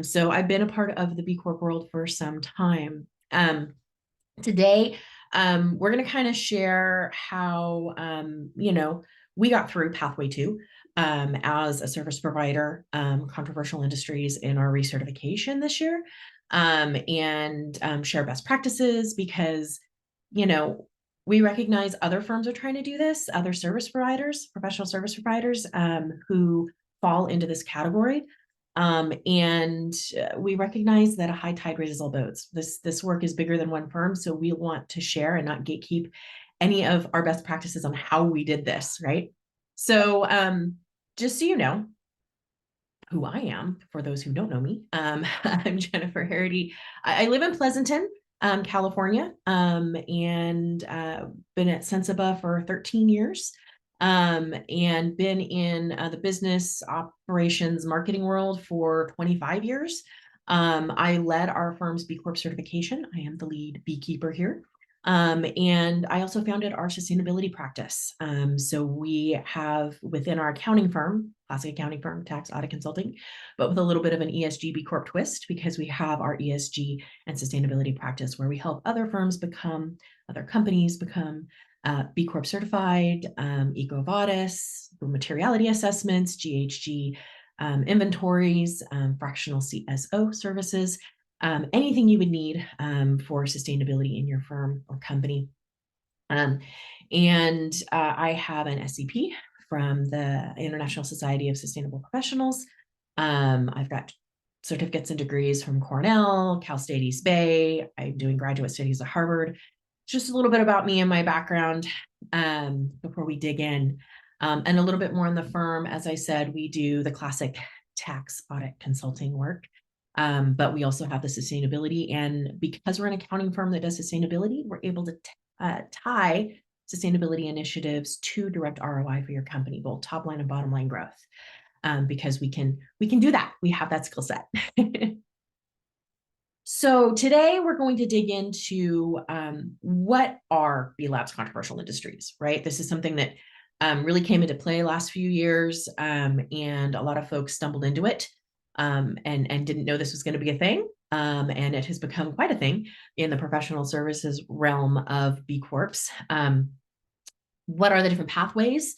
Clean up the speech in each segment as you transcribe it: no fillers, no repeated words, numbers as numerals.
So I've been a part of the B Corp world for some time. Today, we're going to kind of share how, we got through Pathway 2 as a service provider, controversial industries in our recertification this year, and share best practices because, you know, we recognize other firms are trying to do this, other service providers, professional service providers who fall into this category. And we recognize that a high tide raises all boats. This work is bigger than one firm, so we want to share and not gatekeep any of our best practices on how we did this, right? So just so you know who I am, for those who don't know me, I'm Jennifer Harrity. I live in Pleasanton, California, and been at Sensiba for 13 years. And been in the business operations marketing world for 25 years. I led our firm's B Corp certification. I am the lead beekeeper here. And I also founded our sustainability practice. So we have within our accounting firm, classic accounting firm, tax audit consulting, but with a little bit of an ESG B Corp twist because we have our ESG and sustainability practice where we help other firms become, other companies become B Corp certified, EcoVadis, materiality assessments, GHG inventories, fractional CSO services, anything you would need for sustainability in your firm or company. And I have an SCP from the International Society of Sustainable Professionals. I've got certificates and degrees from Cornell, Cal State East Bay. I'm doing graduate studies at Harvard. Just a little bit about me and my background before we dig in. And a little bit more on the firm. As I said, we do the classic tax audit consulting work, but we also have the sustainability. And because we're an accounting firm that does sustainability, we're able to tie sustainability initiatives to direct ROI for your company, both top line and bottom line growth, because we can do that. We have that skill set. So today we're going to dig into what are B Lab's controversial industries, right? This is something that really came into play last few years, and a lot of folks stumbled into it and didn't know this was going to be a thing. And it has become quite a thing in the professional services realm of B Corps. What are the different pathways?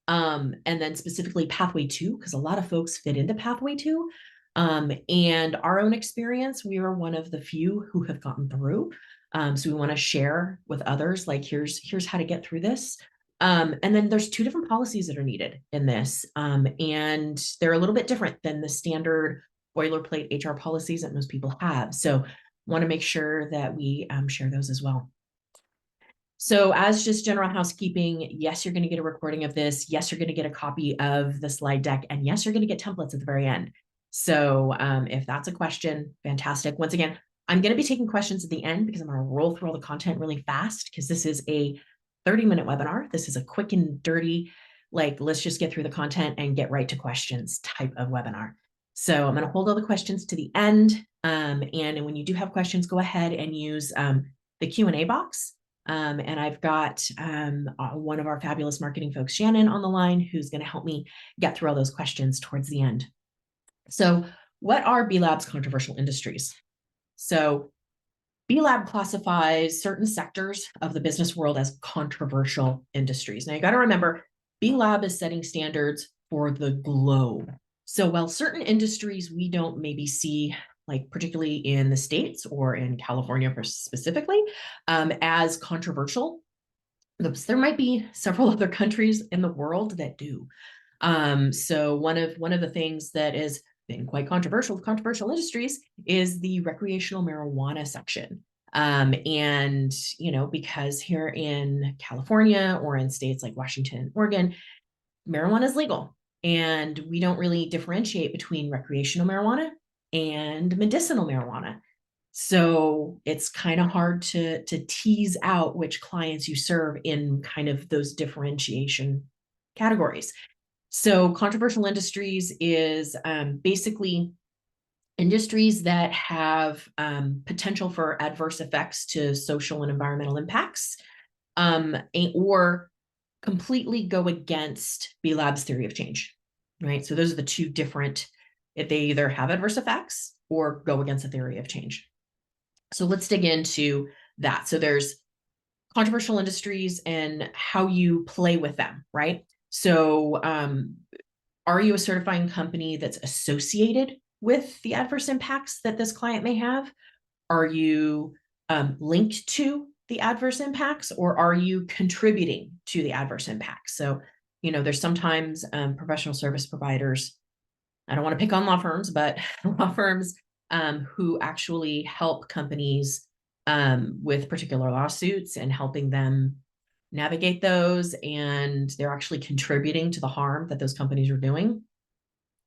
And then specifically Pathway 2, because a lot of folks fit into Pathway 2. And our own experience, we were one of the few who have gotten through. So we want to share with others, like, here's how to get through this. And then there's two different policies that are needed in this. And they're a little bit different than the standard boilerplate HR policies that most people have. So want to make sure that we share those as well. So as just general housekeeping, yes, you're going to get a recording of this. Yes, you're going to get a copy of the slide deck. And yes, you're going to get templates at the very end. So if that's a question, fantastic. Once again, I'm going to be taking questions at the end because I'm going to roll through all the content really fast because this is a 30-minute webinar. This is a quick and dirty, like, let's just get through the content and get right to questions type of webinar. So I'm going to hold all the questions to the end. And when you do have questions, go ahead and use the Q&A box. And I've got one of our fabulous marketing folks, Shannon, on the line, who's going to help me get through all those questions towards the end. So what are B Lab's controversial industries? So B Lab classifies certain sectors of the business world as controversial industries. Now you got to remember, B Lab is setting standards for the globe. So while certain industries we don't maybe see, like particularly in the States or in California specifically, as controversial, there might be several other countries in the world that do. So one of the things that has been quite controversial with controversial industries is the recreational marijuana section. And, because here in California or in states like Washington, Oregon, marijuana is legal. And we don't really differentiate between recreational marijuana and medicinal marijuana. So it's kind of hard to tease out which clients you serve in kind of those differentiation categories. So controversial industries is basically industries that have potential for adverse effects to social and environmental impacts, or completely go against B Lab's theory of change, right? So those are the two different If they either have adverse effects or go against a theory of change. So let's dig into that. So there's controversial industries and how you play with them, right? So are you a certifying company that's associated with the adverse impacts that this client may have? Are you linked to the adverse impacts, or are you contributing to the adverse impacts? So, there's sometimes professional service providers, I don't want to pick on law firms, but law firms who actually help companies with particular lawsuits and helping them navigate those, and they're actually contributing to the harm that those companies are doing.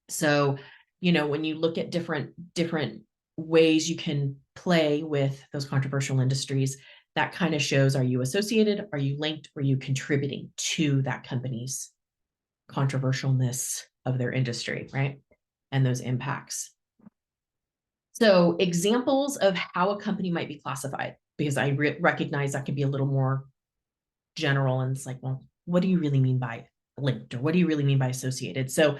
So, when you look at different ways you can play with those controversial industries, that kind of shows, are you associated, are you linked, are you contributing to that company's controversialness of their industry, right? And those impacts. So examples of how a company might be classified, because I recognize that can be a little more general, and it's like, well, what do you really mean by linked, or what do you really mean by associated? So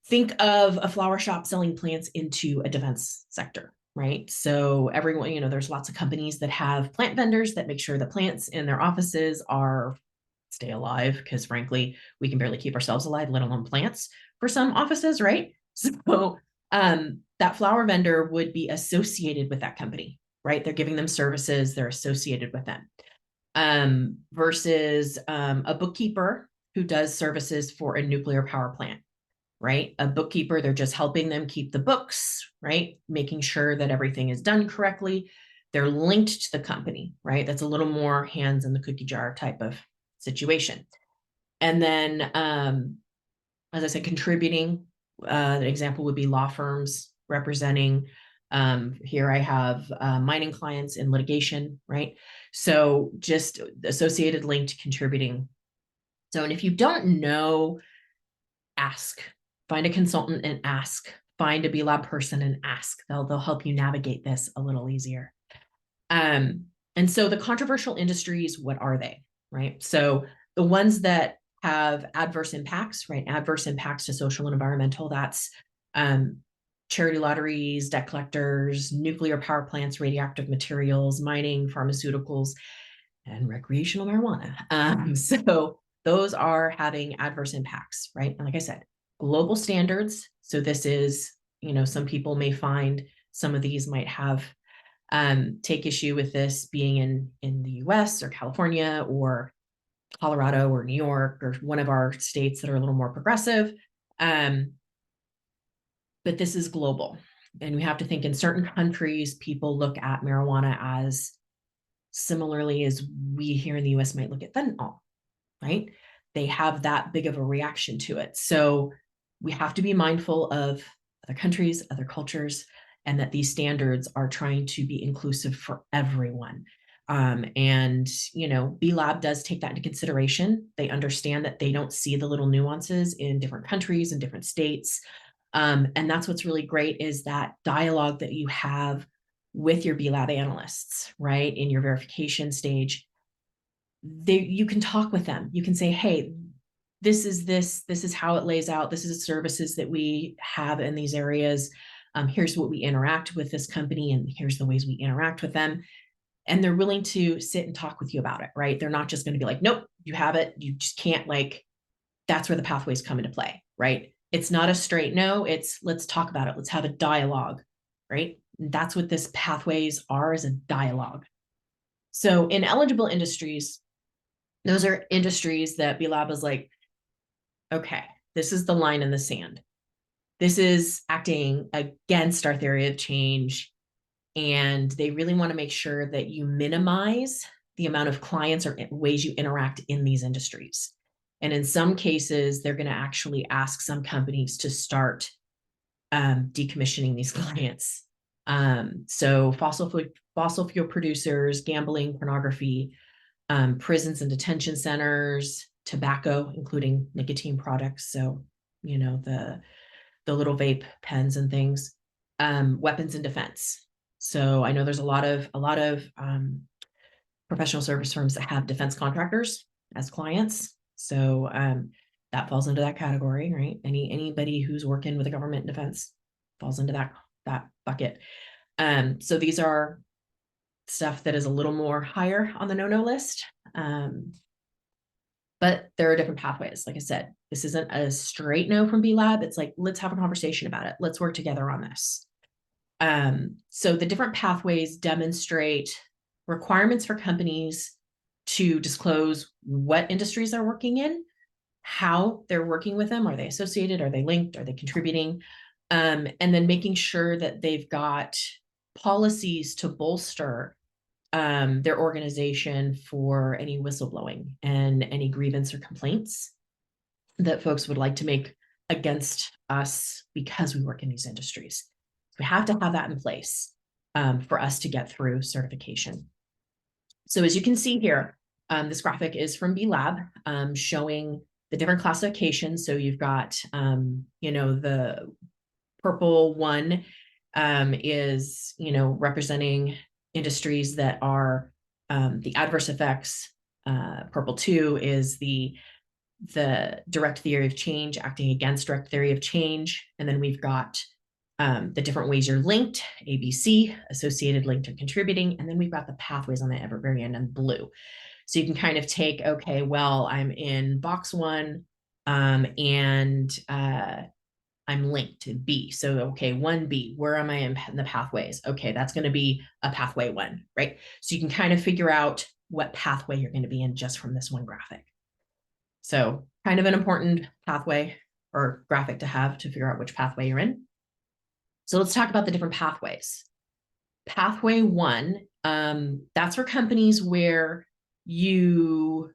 think of a flower shop selling plants into a defense sector, right? So everyone, there's lots of companies that have plant vendors that make sure the plants in their offices stay alive, because frankly, we can barely keep ourselves alive, let alone plants for some offices, right? So that flower vendor would be associated with that company, right? They're giving them services, they're associated with them. Versus a bookkeeper who does services for a nuclear power plant, right? A bookkeeper, they're just helping them keep the books, right? Making sure that everything is done correctly. They're linked to the company, right? That's a little more hands in the cookie jar type of situation. And then, as I said, contributing, an example would be law firms representing. Here I have mining clients in litigation, right? So just associated, linked, contributing. So, and if you don't know, ask. Find a consultant and ask. Find a B-Lab person and ask. They'll help you navigate this a little easier. And so the controversial industries, what are they, right? So the ones that have adverse impacts, right? Adverse impacts to social and environmental, that's charity lotteries, debt collectors, nuclear power plants, radioactive materials, mining, pharmaceuticals, and recreational marijuana. So those are having adverse impacts, right? And like I said, global standards. So this is, some people may find some of these might have take issue with this being in the US or California or Colorado or New York or one of our states that are a little more progressive. But this is global. And we have to think, in certain countries, people look at marijuana as similarly as we here in the US might look at fentanyl, right? They have that big of a reaction to it. So we have to be mindful of other countries, other cultures, and that these standards are trying to be inclusive for everyone. And, B-Lab does take that into consideration. They understand that they don't see the little nuances in different countries and different states. And that's what's really great, is that dialogue that you have with your B-Lab analysts, right? In your verification stage, you can talk with them. You can say, hey, this is how it lays out. This is the services that we have in these areas. Here's what we interact with this company, and here's the ways we interact with them. And they're willing to sit and talk with you about it, right? They're not just going to be like, nope, you have it. You just can't, that's where the pathways come into play, right? It's not a straight no. It's, let's talk about it. Let's have a dialogue, right? And that's what this pathways are, is a dialogue. So in eligible industries, those are industries that B-Lab is like, okay, this is the line in the sand. This is acting against our theory of change. And they really want to make sure that you minimize the amount of clients or ways you interact in these industries. And in some cases, they're going to actually ask some companies to start decommissioning these clients. So fossil fuel producers, gambling, pornography, prisons and detention centers, tobacco, including nicotine products. So, the little vape pens and things, weapons and defense. So I know there's a lot of professional service firms that have defense contractors as clients. So that falls into that category, right? Anybody who's working with the government defense falls into that bucket. So these are stuff that is a little more higher on the no list. But there are different pathways. Like I said, this isn't a straight no from B-Lab. It's like, let's have a conversation about it. Let's work together on this. So the different pathways demonstrate requirements for companies to disclose what industries they're working in, how they're working with them. Are they associated? Are they linked? Are they contributing? And then making sure that they've got policies to bolster their organization for any whistleblowing and any grievance or complaints that folks would like to make against us because we work in these industries. We have to have that in place for us to get through certification. So as you can see here, this graphic is from B-Lab showing the different classifications. So you've got, the purple one is, representing industries that are the adverse effects. Purple 2 is the direct theory of change, acting against direct theory of change. And then we've got the different ways you're linked, ABC, associated, linked, or contributing. And then we've got the pathways on the very end in blue. So you can kind of take, okay, well, I'm in box 1 and I'm linked to B. So, okay, 1B, where am I in the pathways? Okay, that's going to be a pathway 1, right? So you can kind of figure out what pathway you're going to be in just from this one graphic. So kind of an important pathway or graphic to have to figure out which pathway you're in. So let's talk about the different pathways. Pathway 1, that's for companies where you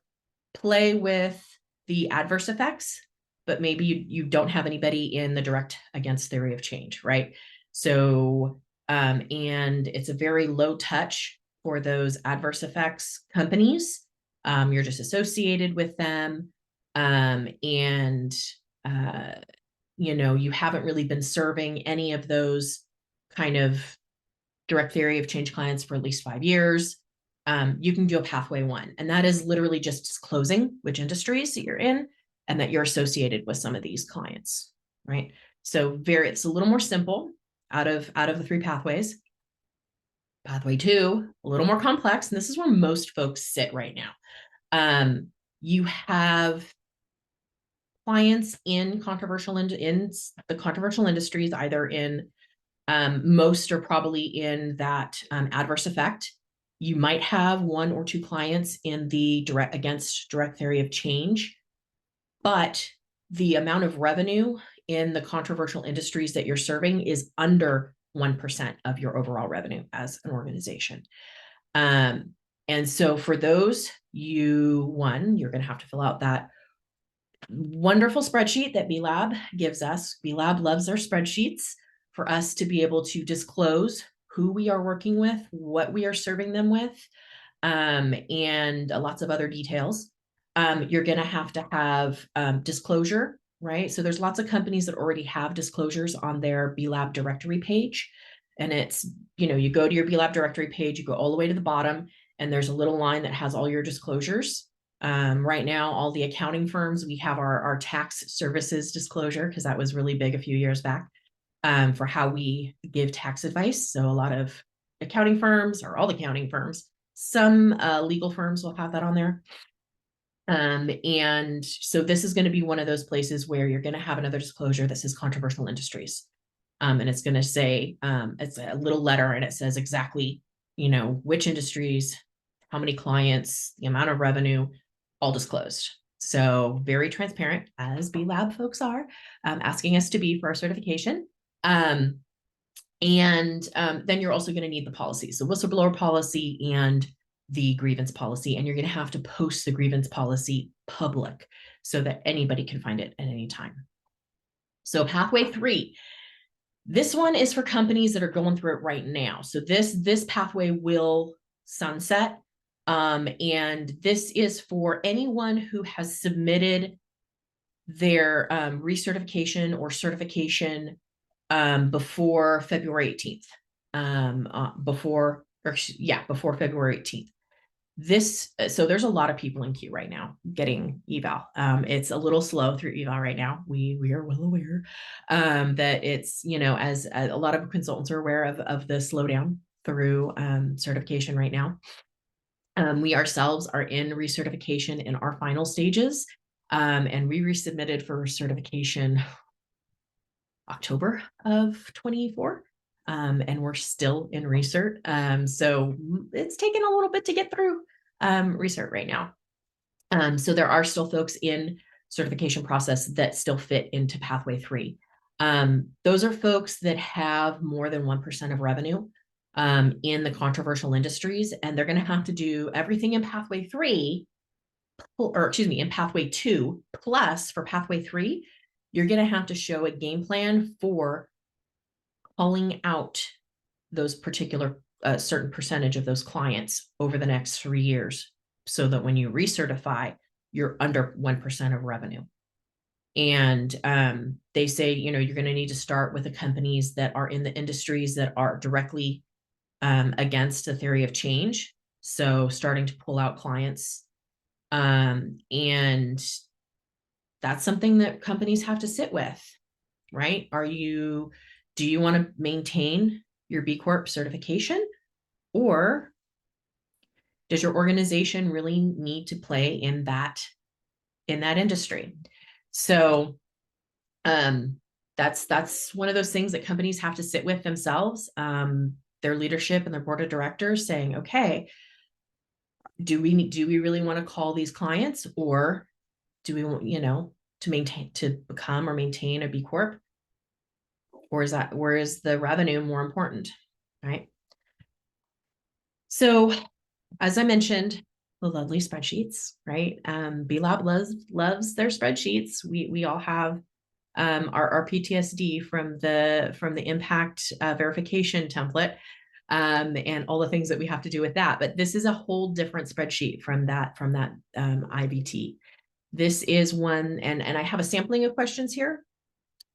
play with the adverse effects, but maybe you don't have anybody in the direct against theory of change, right? So, and it's a very low touch for those adverse effects companies. You're just associated with them. You haven't really been serving any of those kind of direct theory of change clients for at least 5 years. You can do a pathway 1, and that is literally just disclosing which industries that you're in and that you're associated with some of these clients, right? So it's a little more simple out of the 3 pathways. Pathway 2, a little more complex, and this is where most folks sit right now. You have clients in the controversial industries, either in most are probably in that adverse effect. You might have 1 or 2 clients in the direct theory of change, but the amount of revenue in the controversial industries that you're serving is under 1% of your overall revenue as an organization. And so for those, you're going to have to fill out that wonderful spreadsheet that B-Lab gives us. B-Lab loves their spreadsheets for us to be able to disclose who we are working with, what we are serving them with, and lots of other details. You're going to have disclosure, right? So there's lots of companies that already have disclosures on their B-Lab directory page. And it's, you go to your B-Lab directory page, you go all the way to the bottom, and there's a little line that has all your disclosures. Right now, all the accounting firms, we have our tax services disclosure, because that was really big a few years back, for how we give tax advice. So a lot of accounting firms, or all accounting firms, some legal firms will have that on there. And so this is going to be one of those places where you're going to have another disclosure that says controversial industries. And it's going to say, it's a little letter, and it says exactly, which industries, how many clients, the amount of revenue, all disclosed. So very transparent, as B-Lab folks are, asking us to be for our certification. And then you're also going to need the policies, the whistleblower policy and the grievance policy. And you're going to have to post the grievance policy public so that anybody can find it at any time. So pathway 3, this one is for companies that are going through it right now. So this pathway will sunset. And this is for anyone who has submitted their recertification or certification before February 18th. Before February 18th. So there's a lot of people in queue right now getting eval. It's a little slow through eval right now. We are well aware that it's, as a lot of consultants are aware of the slowdown through certification right now. We ourselves are in recertification in our final stages, and we resubmitted for certification October of 24. And we're still in recert. So it's taken a little bit to get through recert right now. So there are still folks in certification process that still fit into pathway 3. Those are folks that have more than 1% of revenue in the controversial industries, and they're going to have to do everything in pathway 3, or excuse me, in pathway 2, plus for pathway 3, you're going to have to show a game plan for calling out those particular certain percentage of those clients over the next 3 years, so that when you recertify, you're under 1% of revenue. And they say, you're going to need to start with the companies that are in the industries that are directly against the theory of change. So starting to pull out clients. And that's something that companies have to sit with, right? Do you want to maintain your B Corp certification, or does your organization really need to play in that industry? So that's one of those things that companies have to sit with themselves, their leadership and their board of directors, saying, okay, do we really want to call these clients, or do we want, to become or maintain a B Corp? Or is the revenue more important, right? So as I mentioned, the lovely spreadsheets, right? B-Lab loves their spreadsheets. We all have our PTSD from the impact verification template, and all the things that we have to do with that. But this is a whole different spreadsheet from that IBT. This is one, and I have a sampling of questions here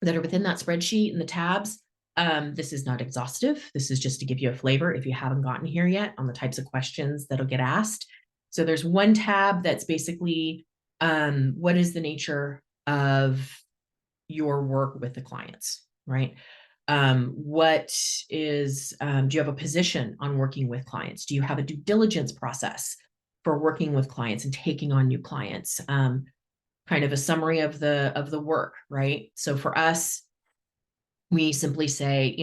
that are within that spreadsheet and the tabs. This is not exhaustive. This is just to give you a flavor if you haven't gotten here yet on the types of questions that'll get asked. So there's one tab that's basically what is the nature of your work with the clients, right? What is, do you have a position on working with clients? Do you have a due diligence process for working with clients and taking on new clients? Kind of a summary of the work, right? So for us, we simply say,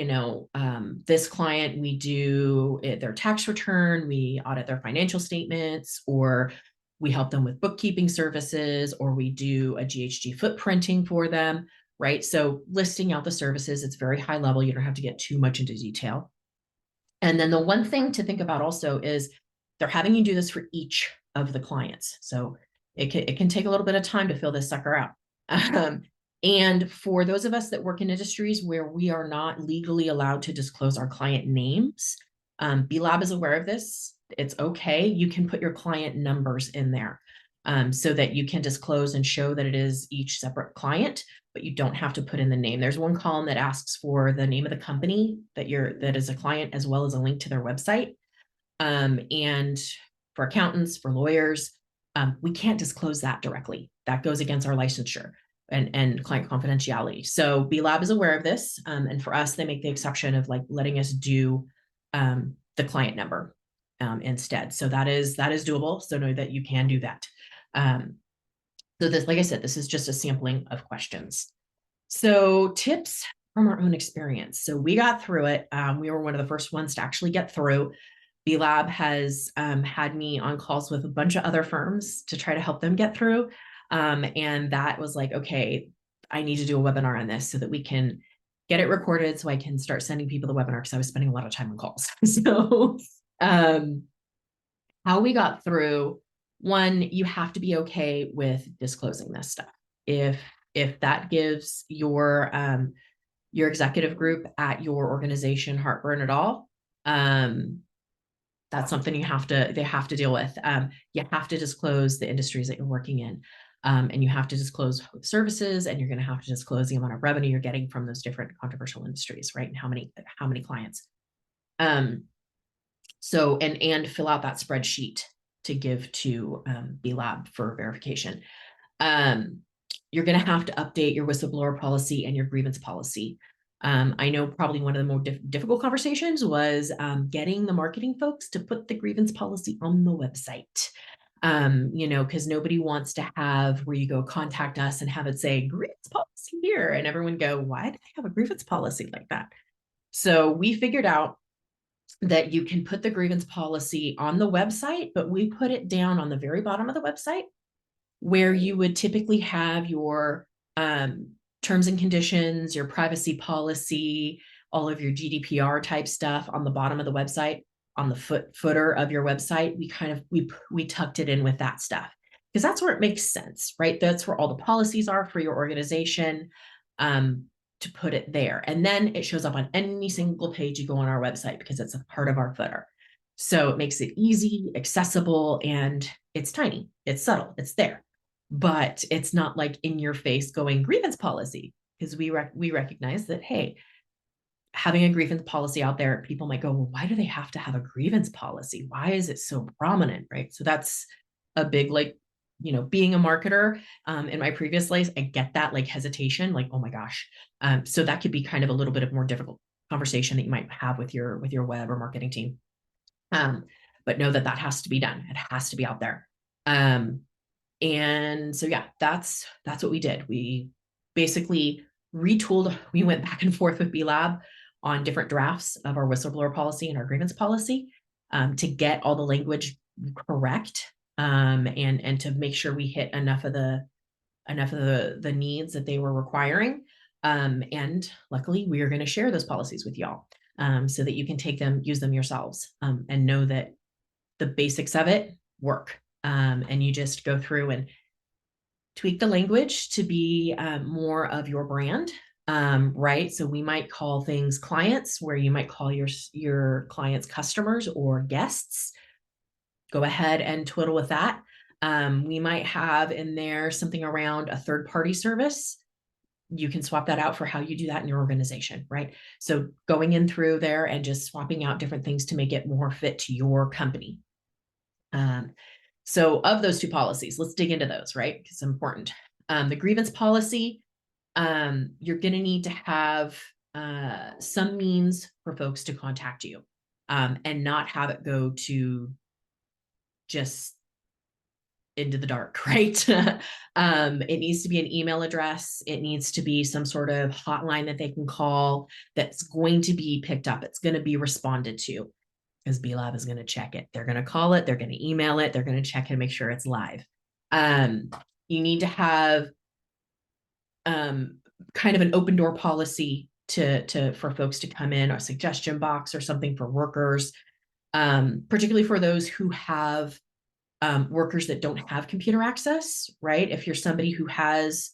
this client, we do their tax return, we audit their financial statements, or we help them with bookkeeping services, or we do a GHG footprinting for them, right? So listing out the services, it's very high level. You don't have to get too much into detail. And then the one thing to think about also is they're having you do this for each of the clients. So it can take a little bit of time to fill this sucker out. And for those of us that work in industries where we are not legally allowed to disclose our client names, B-Lab is aware of this. It's okay. You can put your client numbers in there, so that you can disclose and show that it is each separate client, but you don't have to put in the name. There's one column that asks for the name of the company that is a client, as well as a link to their website. And for accountants, for lawyers, we can't disclose that directly. That goes against our licensure and client confidentiality. So B-Lab is aware of this. And for us, they make the exception of letting us do the client number instead. So that is doable. So know that you can do that. So this, like I said, this is just a sampling of questions. So tips from our own experience. So we got through it. We were one of the first ones to actually get through. B-Lab has had me on calls with a bunch of other firms to try to help them get through. And that was like, okay, I need to do a webinar on this so that we can get it recorded, so I can start sending people the webinar, because I was spending a lot of time on calls. So how we got through, one, you have to be okay with disclosing this stuff. If that gives your executive group at your organization heartburn at all, that's something they have to deal with. You have to disclose the industries that you're working in, and you have to disclose services, and you're going to have to disclose the amount of revenue you're getting from those different controversial industries, right? And how many clients. So and fill out that spreadsheet to give to B-Lab for verification. You're going to have to update your whistleblower policy and your grievance policy. I know probably one of the more difficult conversations was getting the marketing folks to put the grievance policy on the website. Because nobody wants to have where you go contact us and have it say grievance policy here, and everyone go, why do they have a grievance policy like that? So we figured out that you can put the grievance policy on the website, but we put it down on the very bottom of the website where you would typically have your terms and conditions, your privacy policy, all of your GDPR type stuff on the bottom of the website. On the footer of your website, we tucked it in with that stuff because that's where it makes sense, right? That's where all the policies are for your organization, to put it there. And then it shows up on any single page you go on our website because it's a part of our footer. So it makes it easy, accessible, and it's tiny, it's subtle, it's there, but it's not like in your face going grievance policy, because we recognize that, hey, having a grievance policy out there, people might go, well, why do they have to have a grievance policy? Why is it so prominent, right? So that's a big, being a marketer, in my previous life, I get that hesitation, oh my gosh. So that could be kind of a little bit of more difficult conversation that you might have with your web or marketing team. But know that has to be done. It has to be out there. And so, yeah, that's what we did. We basically retooled. We went back and forth with B-Lab on different drafts of our whistleblower policy and our grievance policy, to get all the language correct, and to make sure we hit enough of the needs that they were requiring. And luckily, we are going to share those policies with y'all, so that you can take them, use them yourselves, and know that the basics of it work. And you just go through and tweak the language to be more of your brand, right? So we might call things clients, where you might call your clients customers or guests. Go ahead and twiddle with that. We might have in there something around a third-party service. You can swap that out for how you do that in your organization, right? So going in through there and just swapping out different things to make it more fit to your company. So of those two policies, let's dig into those, right? Because it's important. The grievance policy, you're going to need to have some means for folks to contact you, and not have it go to just into the dark, right? It needs to be an email address. It needs to be some sort of hotline that they can call that's going to be picked up. It's going to be responded to, because B-Lab is going to check it. They're going to call it. They're going to email it. They're going to check it and make sure it's live. You need to have kind of an open door policy for folks to come in, a suggestion box or something for workers, particularly for those who have workers that don't have computer access, right? If you're somebody who has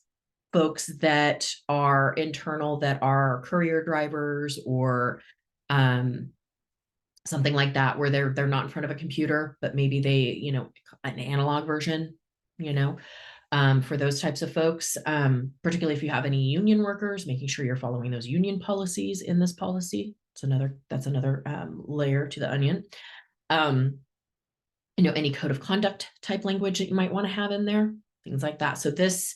folks that are internal, that are courier drivers or something like that, where they're not in front of a computer, but maybe they, an analog version, for those types of folks, particularly if you have any union workers, making sure you're following those union policies in this policy. That's another layer to the onion. Any code of conduct type language that you might want to have in there, things like that. So this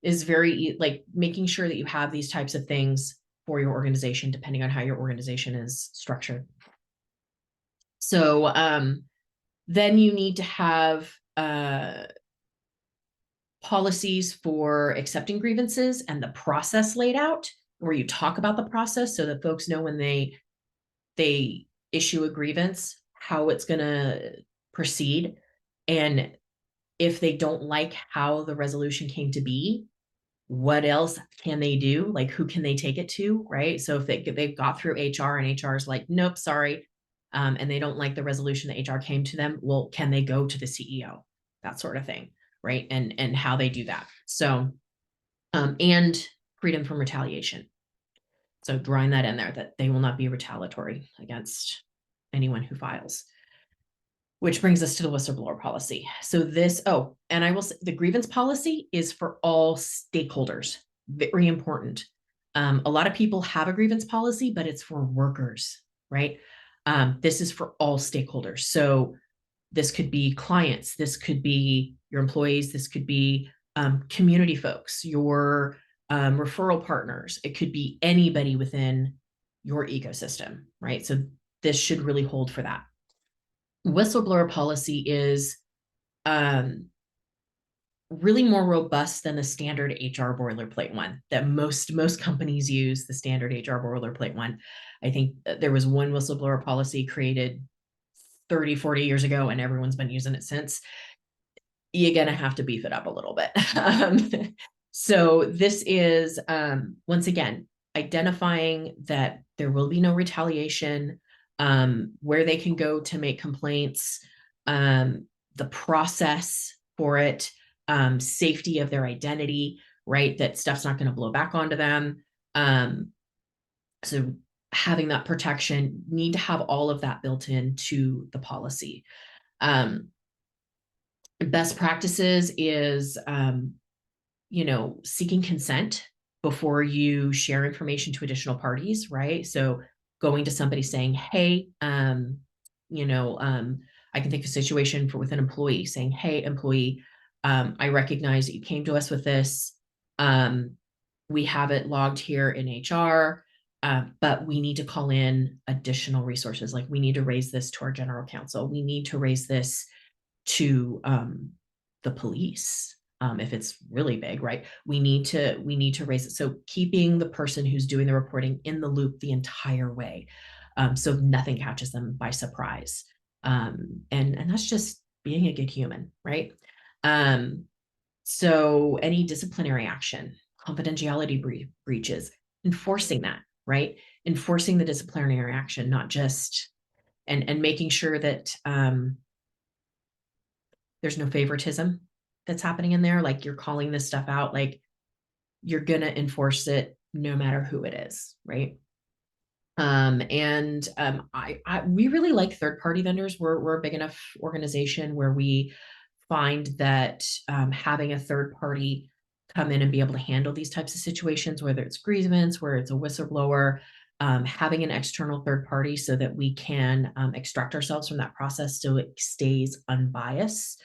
is very making sure that you have these types of things for your organization, depending on how your organization is structured. So then you need to have policies for accepting grievances and the process laid out, where you talk about the process so that folks know when they issue a grievance, how it's going to proceed. And if they don't like how the resolution came to be, what else can they do? Who can they take it to, right? So if they've got through HR and HR is like, nope, sorry, and they don't like the resolution that HR came to them, well, can they go to the CEO? That sort of thing, right? And how they do that. So, and freedom from retaliation. So drawing that in there, that they will not be retaliatory against anyone who files. Which brings us to the whistleblower policy. So and I will say the grievance policy is for all stakeholders, very important. A lot of people have a grievance policy, but it's for workers, right? This is for all stakeholders. So This could be clients, this could be your employees, this could be community folks, your referral partners. It could be anybody within your ecosystem, right? So this should really hold for that. Whistleblower policy is really more robust than the standard HR boilerplate one that most companies use, the standard HR boilerplate one. I think there was one whistleblower policy created 30, 40 years ago, and everyone's been using it since. You're going to have to beef it up a little bit. So this is, once again, identifying that there will be no retaliation, where they can go to make complaints, the process for it, safety of their identity, right? That stuff's not going to blow back onto them. So having that protection, need to have all of that built into the policy. Best practices is, seeking consent before you share information to additional parties, right? So going to somebody saying, hey, I can think of a situation with an employee saying, hey, employee, I recognize that you came to us with this. We have it logged here in HR, but we need to call in additional resources. Like we need to raise this to our general counsel. We need to raise this to the police. If it's really big, right? We need to raise it. So keeping the person who's doing the reporting in the loop the entire way, so nothing catches them by surprise. And that's just being a good human, right? So any disciplinary action, confidentiality breaches, enforcing that, right? Enforcing the disciplinary action, not just and making sure that there's no favoritism that's happening in there. Like you're calling this stuff out, like you're going to enforce it no matter who it is. Right. We really like third-party vendors. We're a big enough organization where we find that having a third party come in and be able to handle these types of situations, whether it's grievance, where it's a whistleblower, having an external third party so that we can extract ourselves from that process so it stays unbiased,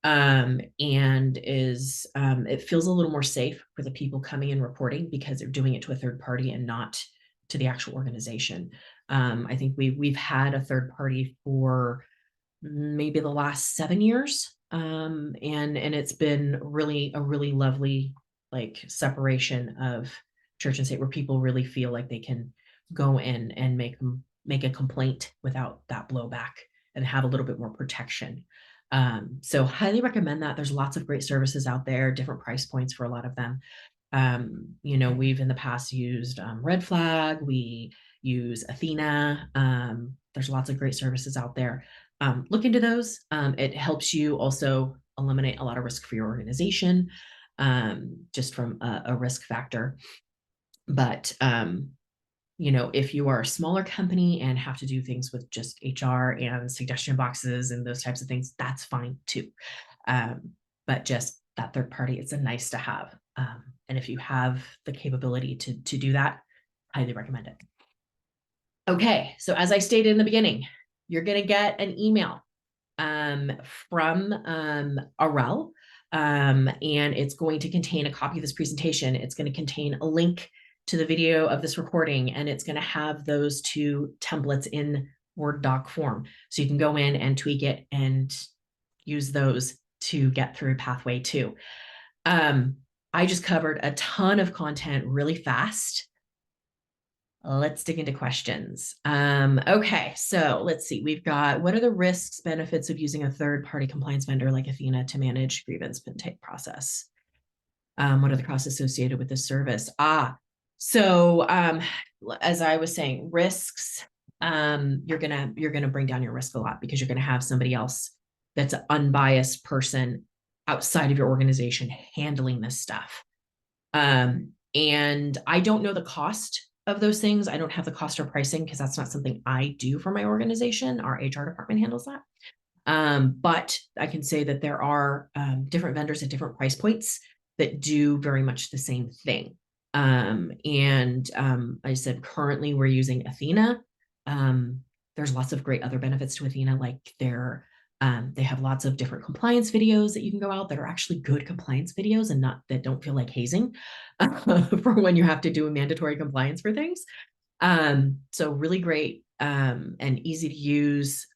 and is it feels a little more safe for the people coming and reporting because they're doing it to a third party and not to the actual organization. I think we've had a third party for maybe the last 7 years, and it's been really a really lovely like separation of church and state where people really feel like they can go in and make a complaint without that blowback and have a little bit more protection. So highly recommend that. There's lots of great services out there, different price points for a lot of them. We've in the past used Red Flag, we use Athena. There's lots of great services out there. Look into those. It helps you also eliminate a lot of risk for your organization, just from a risk factor. But if you are a smaller company and have to do things with just HR and suggestion boxes and those types of things, that's fine too. But just that third party, it's a nice to have. And if you have the capability to do that, highly recommend it. Okay, so as I stated in the beginning, you're going to get an email from Arel, and it's going to contain a copy of this presentation. It's going to contain a link to the video of this recording, and it's going to have those 2 templates in Word doc form. So you can go in and tweak it and use those to get through pathway 2. I just covered a ton of content really fast. Let's dig into questions. Okay, so let's see. We've got, what are the risks, benefits of using a third-party compliance vendor like Athena to manage grievance intake process? What are the costs associated with this service? So as I was saying, risks, you're gonna bring down your risk a lot because you're gonna have somebody else that's an unbiased person outside of your organization handling this stuff. And I don't know the cost of those things. I don't have the cost or pricing because that's not something I do for my organization. Our HR department handles that. But I can say that there are different vendors at different price points that do very much the same thing. I said currently we're using Athena. There's lots of great other benefits to Athena, like their They have lots of different compliance videos that you can go out that are actually good compliance videos and not that don't feel like hazing for when you have to do a mandatory compliance for things. So really great and easy to use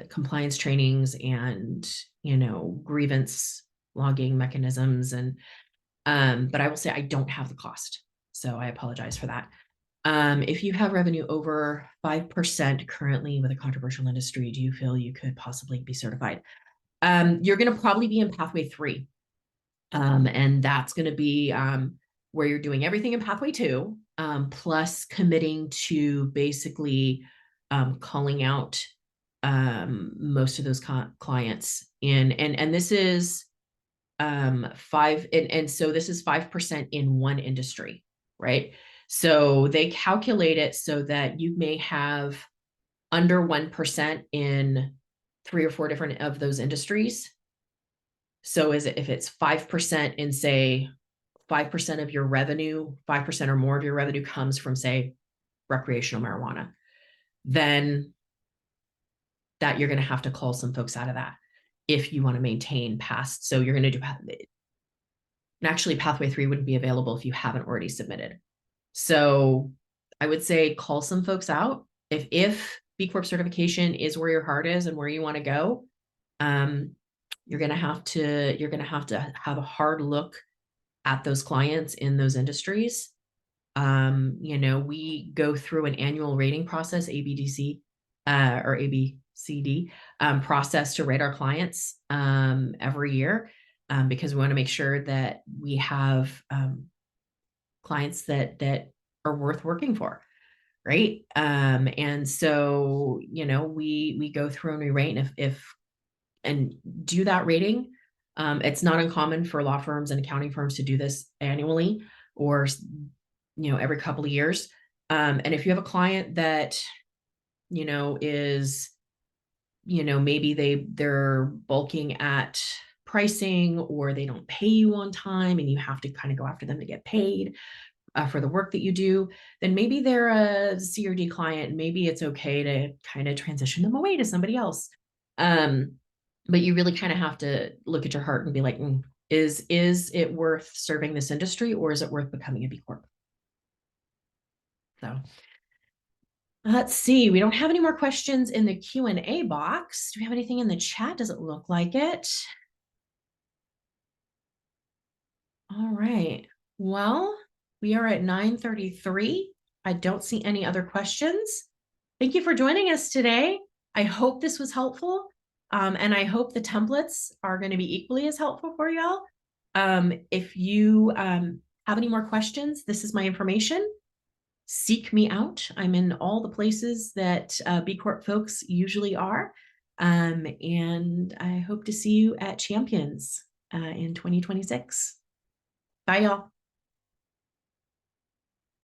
compliance trainings and, grievance logging mechanisms. And but I will say I don't have the cost. So I apologize for that. If you have revenue over 5% currently with a controversial industry, do you feel you could possibly be certified? You're going to probably be in pathway 3. And that's going to be where you're doing everything in pathway 2, plus committing to basically calling out most of those clients in, and this is 5, and so this is 5% in one industry, right? So they calculate it so that you may have under 1% in 3 or 4 different of those industries. So if it's 5% in, say, 5% of your revenue, 5% or more of your revenue comes from, say, recreational marijuana, then that you're going to have to call some folks out of that if you want to maintain past. So you're going to do, and actually pathway 3 wouldn't be available if you haven't already submitted. So I would say call some folks out. If B Corp certification is where your heart is and where you want to go, you're going to have to have a hard look at those clients in those industries. We go through an annual rating process, ABDC or ABCD process to rate our clients every year because we want to make sure that we have clients that are worth working for, right? And so we go through and we rate, and if and do that rating. It's not uncommon for law firms and accounting firms to do this annually or every couple of years. And if you have a client that is maybe they're bulking at pricing, or they don't pay you on time and you have to kind of go after them to get paid for the work that you do, then maybe they're a C or D client. Maybe it's okay to kind of transition them away to somebody else. But you really kind of have to look at your heart and be like, is it worth serving this industry, or is it worth becoming a B Corp? So let's see. We don't have any more questions in the Q&A box. Do we have anything in the chat? Does it look like it? All right. Well, we are at 9:33. I don't see any other questions. Thank you for joining us today. I hope this was helpful. And I hope the templates are going to be equally as helpful for y'all. If you have any more questions, this is my information. Seek me out. I'm in all the places that B Corp folks usually are. And I hope to see you at Champions in 2026. Bye, y'all.